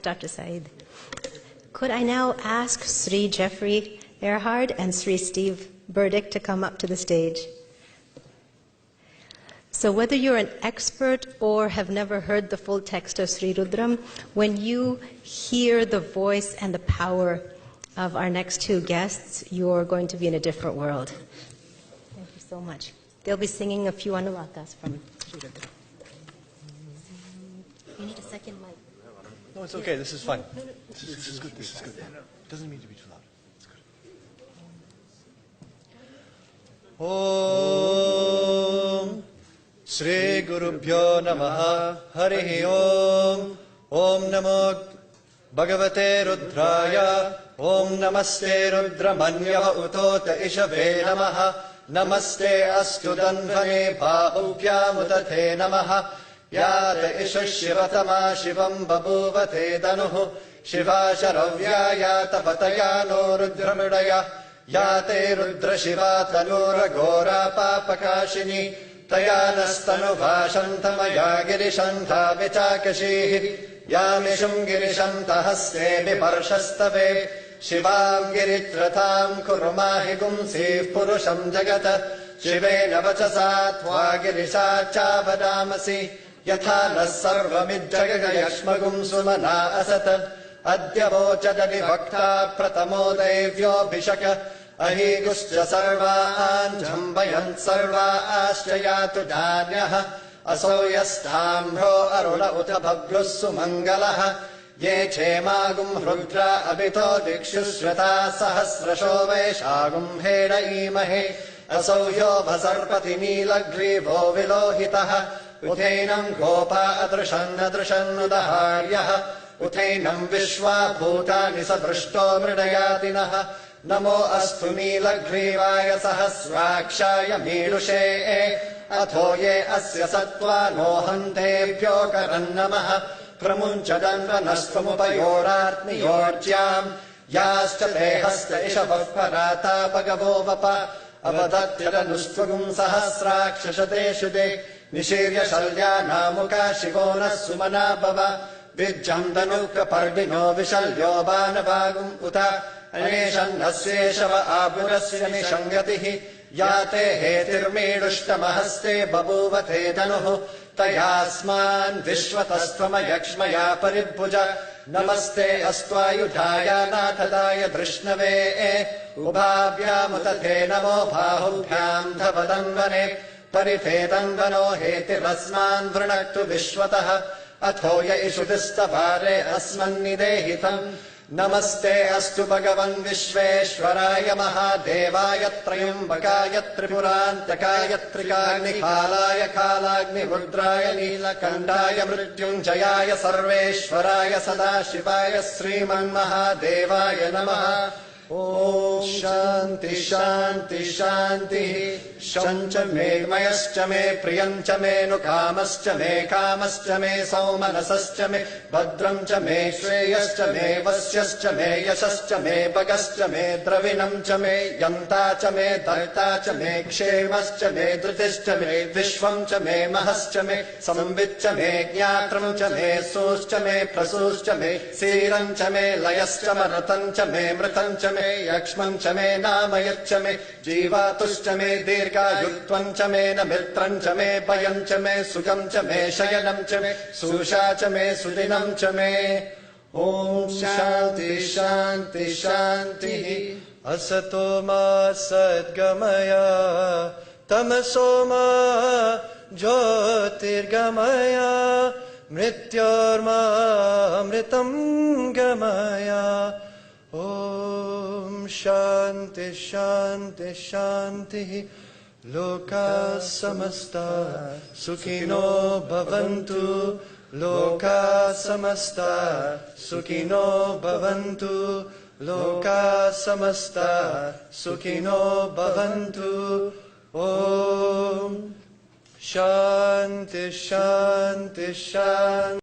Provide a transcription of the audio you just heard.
Dr. Saeed. Could I now ask Sri Jeffrey Erhard and Sri Steve Burdick to come up to the stage? So whether you're an expert or have never heard the full text of Sri Rudram, when you hear the voice and the power of our next two guests, you're going to be in a different world. Thank you so much. They'll be singing a few Anuratas from Sri Rudram. You need a second mic. No, it's okay. This is fine. This is good. This is good. It doesn't need to be too loud. It's good. Om Shri Gurubhyo Namaha Harihi Om Om Namo Bhagavate Rudraya Om Namaste Rudramanyava Utota Ishave Namaha Namaste Astu Danvane Bhavubhyamutate Namaha Yata Isha Shivatama Shivam Babuvate Danuhu Shiva Sharavya Yata Vatayano Rudramudaya Yate Rudra Shiva Tanura Gora Papakashini Tayanastanu Vashantamaya Girishantha Vichakashihi Yamishum Girishantha Haste Viparshastave Shivam Giritratam Kurumahi Gumsi Purusham Jagata Shivena Vachasatva Girishacha Vadamasi Yatha Nasarvamidjagayashmagum Sumana Asata Adyavochadani Bhakta Pratamo Devyo Bhishaka Ahiguscha Sarvaan Jambayant Sarva Ashayatu Danyaha Asoyastambro Arula Utabhablus Mangalaha Ye Chemagum Rudra Abito Dikshushrata Sahasrasho Veshagum Heda Imahe Asoyo Vasarpati Nilagrivo Vilohitaha Uteinam Gopa Adrishan Adrishan Udaharyaha Uteinam Vishwa Bhutani Sadrishto Mridayatinaha Namo Astu Nilaghrivaya Sahasrakshaya Mirushe Athoye Asya Sattva Nohantebhyo Karannamaha Pramunchadanvanastvamupayoratni Yorjyam Yascha Tehasta Ishavapparata Bhagavo Vapa Avadatyadannustvagum Sahasrakshashadeshude Nishirya Shalya Namuka Shivona Sumana Bhava Vijjandanuka Pardino Vishalyo Banavagum Uta Aneshan Asyeshava Aburasya Nishangatihi Yate Hetirmedushtamahasti Babuvate Danuhu Tayasman Vishwatastvamayaksmaya Paribhuja Namaste Astvayudhaya Nathadaya Drishnave Ubhabhyamutate Namo Bhahubhyam Dhavadanvane Parifedanvano Hetirasman Vrunaktu Vishwataha Athoya Ishudistavare Asmannidehitam Namaste Astu Bhagavan Vishveshwaraya Mahadevaya Trayambakaya Tripurantakaya Trikagnikhalaya Khalagni Rudraya Nilakandaya Mrityunjayaya Sarveshwaraya Sadashivaya Sriman Mahadevaya Namaha Om Shanti Shanti Shanti Shancha me Mayascha me Priyancha me Nukamascha me Kamascha me Saumanasascha me Bhadramcha me Shreyascha me Vasyascha me Yashascha me Bhagascha me Dravinamcha me Yantacha me Dartacha me Kshemascha me Dhritischa me Vishwamcha me Mahascha me Samvitcha me Jnatramcha me Suscha me Prasuscha me Sirancha me Layascha Maratancha me Mritancha me Yakshmancha me Namayatcha me Jivatushcha me Dirghayutvancha me Namitrancha me Bhayancha me Sugamcha me Shayanamcha me Sushacha me Sudinamcha me Om Shanti Shanti Shanti Asato ma Sadgamaya Tamaso ma Jyotirgamaya Mrityorma Amritam Gamaya Om Shanti Shanti Shanti Loka Samasta Sukhino Bhavantu Loka Samasta Sukhino Bhavantu Loka Samasta Sukhino Bhavantu Om Shanti Shanti Shanti